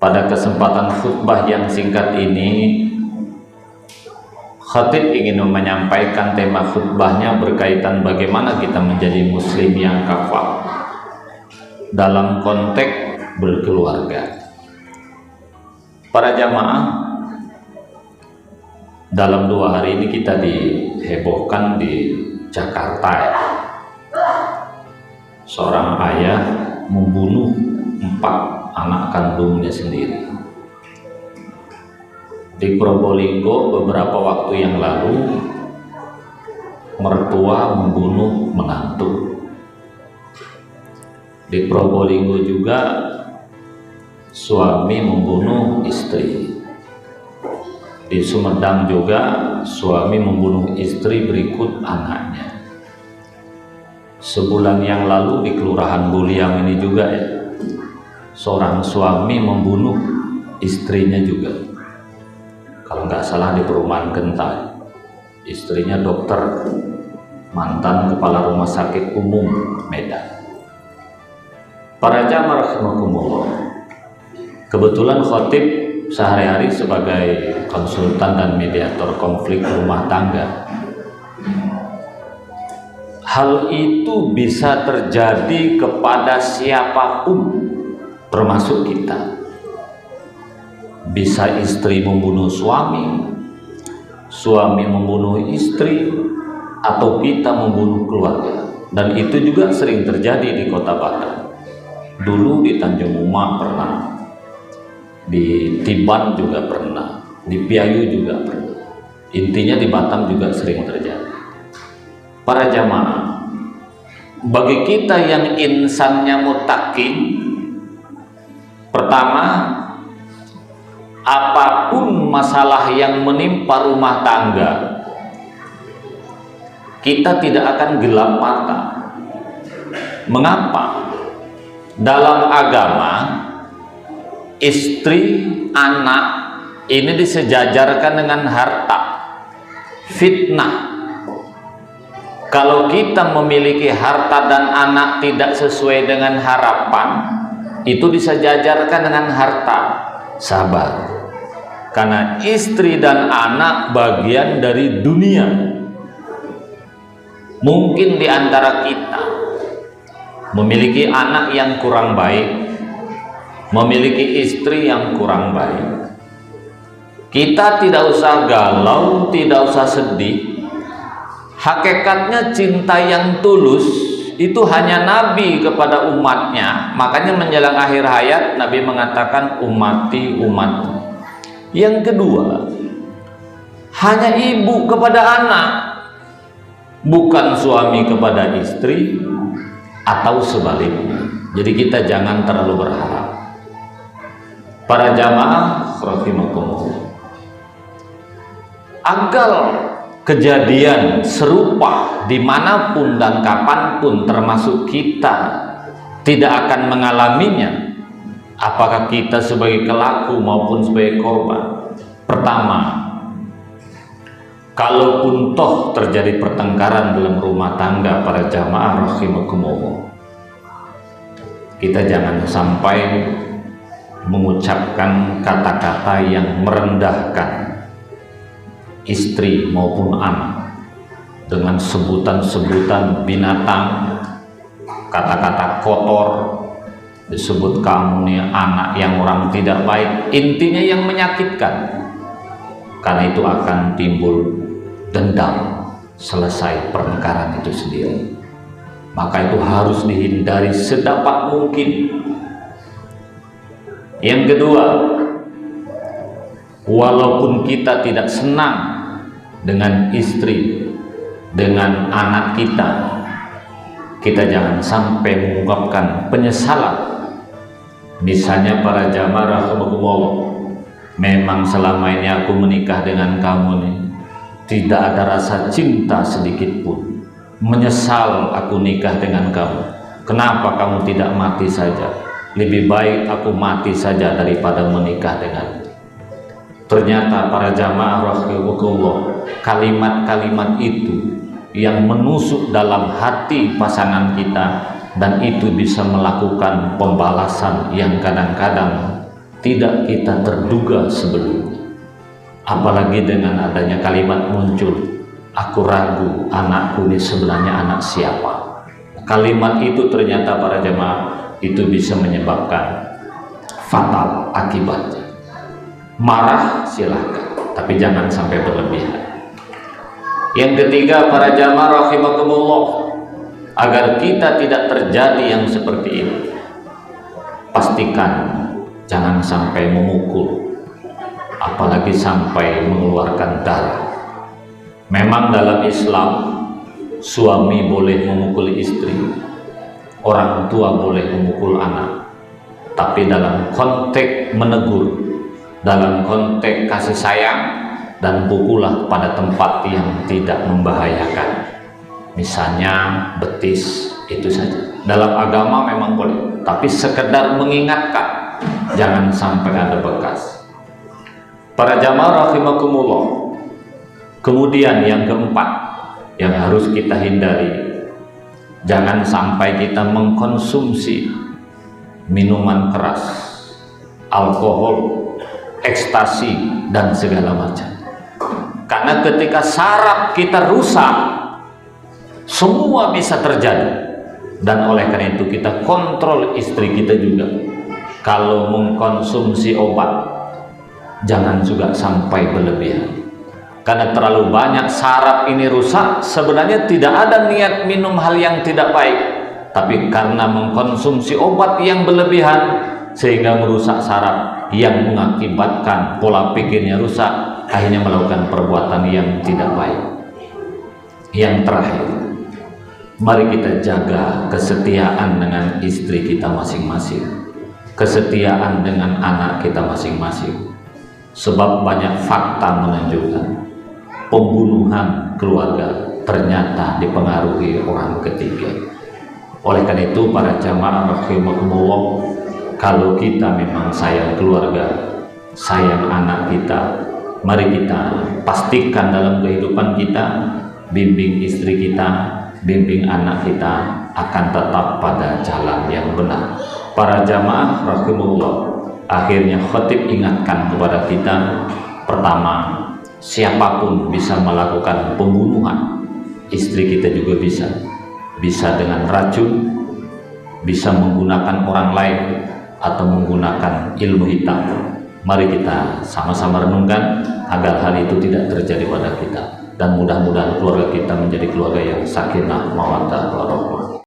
Pada kesempatan khutbah yang singkat ini, khatib ingin menyampaikan tema khutbahnya berkaitan bagaimana kita menjadi muslim yang kafah dalam konteks berkeluarga. Para jamaah, dalam 2 hari ini kita dihebohkan di Jakarta. Seorang ayah membunuh 4 anak kandungnya sendiri. Di Probolinggo beberapa waktu yang lalu, mertua membunuh menantu. Di Probolinggo juga suami membunuh istri. Di Sumedang juga suami membunuh istri berikut anaknya. Sebulan yang lalu di Kelurahan Buliang ini juga seorang suami membunuh istrinya juga. Kalau nggak salah di Perumahan Gentai, istrinya dokter, mantan kepala rumah sakit umum Medan. Para jamaah rahimakumullah, kebetulan khatib sehari-hari sebagai konsultan dan mediator konflik rumah tangga. Hal itu bisa terjadi kepada siapapun, termasuk kita. Bisa istri membunuh suami, suami membunuh istri, atau kita membunuh keluarga. Dan itu juga sering terjadi di Kota Batam. Dulu di Tanjung Uma pernah, di Tiban juga pernah, di Piayu juga pernah. Intinya di Batam juga sering terjadi. Para jamaah, bagi kita yang insannya muttaqin, pertama, apapun masalah yang menimpa rumah tangga, kita tidak akan gelap mata. Mengapa? Dalam agama, istri, anak ini disejajarkan dengan harta. Fitnah. Kalau kita memiliki harta dan anak tidak sesuai dengan harapan, itu disejajarkan dengan harta. Sabar, karena istri dan anak bagian dari dunia. Mungkin di antara kita memiliki anak yang kurang baik, memiliki istri yang kurang baik. Kita tidak usah galau, tidak usah sedih. Hakikatnya cinta yang tulus itu hanya Nabi kepada umatnya. Makanya menjelang akhir hayat Nabi mengatakan ummati, ummati. Yang kedua, hanya ibu kepada anak, bukan suami kepada istri, atau sebaliknya. Jadi kita jangan terlalu berharap. Para jamaah rahimakumullah, agar kejadian serupa dimanapun dan kapanpun, termasuk kita, tidak akan mengalaminya, apakah kita sebagai pelaku maupun sebagai korban. Pertama, kalaupun toh terjadi pertengkaran dalam rumah tangga, para jamaah rahimakumullah, kita jangan sampai mengucapkan kata-kata yang merendahkan istri maupun anak dengan sebutan-sebutan binatang, kata-kata kotor, disebut kamu nih anak yang orang tidak baik, intinya yang menyakitkan. Karena itu akan timbul dendam selesai pertengkaran itu sendiri. Maka itu harus dihindari sedapat mungkin. Yang kedua, walaupun kita tidak senang dengan istri, dengan anak kita, kita jangan sampai mengungkapkan penyesalan. Misalnya para jamaah rahimakumullah, memang selama ini aku menikah dengan kamu nih, tidak ada rasa cinta sedikit pun. Menyesal aku nikah dengan kamu. Kenapa kamu tidak mati saja? Lebih baik aku mati saja daripada menikah denganmu. Ternyata para jamaah rahimakumullah, kalimat-kalimat itu yang menusuk dalam hati pasangan kita, dan itu bisa melakukan pembalasan yang kadang-kadang tidak kita terduga sebelumnya. Apalagi dengan adanya kalimat muncul, aku ragu anakku ini sebenarnya anak siapa. Kalimat itu ternyata para jemaah itu bisa menyebabkan fatal akibatnya. Marah silahkan, tapi jangan sampai berlebihan. Yang ketiga para jamaah rahimakumullah, agar kita tidak terjadi yang seperti ini, pastikan jangan sampai memukul, apalagi sampai mengeluarkan darah. Memang dalam Islam suami boleh memukul istri, orang tua boleh memukul anak, tapi dalam konteks menegur, dalam konteks kasih sayang, dan pukullah pada tempat yang tidak membahayakan. Misalnya betis, itu saja. Dalam agama memang boleh, tapi sekedar mengingatkan, jangan sampai ada bekas. Para jamaah rahimakumullah, kemudian yang keempat yang harus kita hindari, jangan sampai kita mengkonsumsi minuman keras, alkohol, ekstasi, dan segala macam. Karena ketika saraf kita rusak, semua bisa terjadi. Dan oleh karena itu kita kontrol istri kita juga. Kalau mengkonsumsi obat, jangan juga sampai berlebihan. Karena terlalu banyak saraf ini rusak, sebenarnya tidak ada niat minum hal yang tidak baik, tapi karena mengkonsumsi obat yang berlebihan sehingga merusak saraf, yang mengakibatkan pola pikirnya rusak, akhirnya melakukan perbuatan yang tidak baik. Yang terakhir, mari kita jaga kesetiaan dengan istri kita masing-masing, kesetiaan dengan anak kita masing-masing. Sebab banyak fakta menunjukkan pembunuhan keluarga ternyata dipengaruhi orang ketiga. Oleh karena itu para jamaah rahimakumullah, kalau kita memang sayang keluarga, sayang anak kita, mari kita pastikan dalam kehidupan kita, bimbing istri kita, bimbing anak kita akan tetap pada jalan yang benar. Para jamaah rahimakumullah, akhirnya khatib ingatkan kepada kita, pertama, siapapun bisa melakukan pembunuhan, istri kita juga bisa dengan racun, bisa menggunakan orang lain, atau menggunakan ilmu hitam. Mari kita sama-sama renungkan agar hal itu tidak terjadi pada kita, dan mudah-mudahan keluarga kita menjadi keluarga yang sakinah mawaddah warahmah.